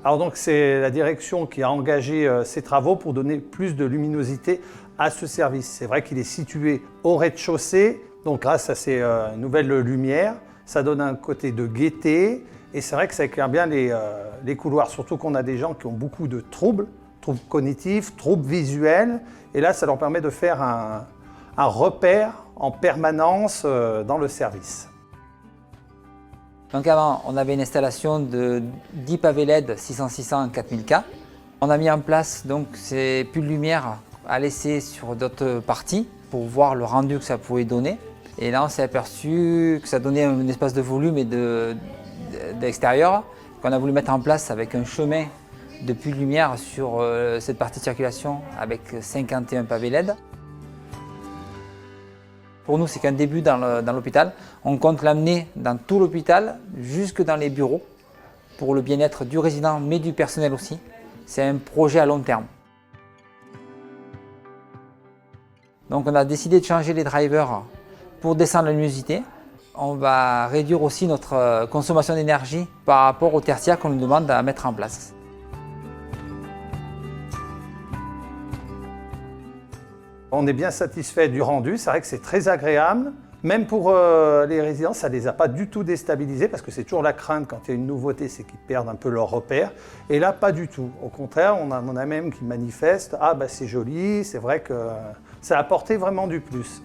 Alors donc c'est la direction qui a engagé ces travaux pour donner plus de luminosité à ce service. C'est vrai qu'il est situé au rez-de-chaussée, donc grâce à ces nouvelles lumières, ça donne un côté de gaieté et c'est vrai que ça éclaire bien les couloirs, surtout qu'on a des gens qui ont beaucoup de troubles cognitifs, troubles visuels, et là ça leur permet de faire un repère en permanence dans le service. Donc avant, on avait une installation de 10 pavés LED 600-600 4000K. On a mis en place donc ces puits de lumière à laisser sur d'autres parties pour voir le rendu que ça pouvait donner. Et là, on s'est aperçu que ça donnait un espace de volume et d'extérieur qu'on a voulu mettre en place avec un chemin de puits de lumière sur cette partie de circulation avec 51 pavés LED. Pour nous, c'est qu'un début dans l'hôpital. On compte l'amener dans tout l'hôpital, jusque dans les bureaux, pour le bien-être du résident, mais du personnel aussi. C'est un projet à long terme. Donc on a décidé de changer les drivers pour descendre la luminosité. On va réduire aussi notre consommation d'énergie par rapport au tertiaire qu'on nous demande à mettre en place. On est bien satisfait du rendu, c'est vrai que c'est très agréable. Même pour les résidents, ça ne les a pas du tout déstabilisés parce que c'est toujours la crainte quand il y a une nouveauté, c'est qu'ils perdent un peu leur repère. Et là, pas du tout. Au contraire, on en a même qui manifestent « Ah, bah, c'est joli, c'est vrai que ça a apporté vraiment du plus ».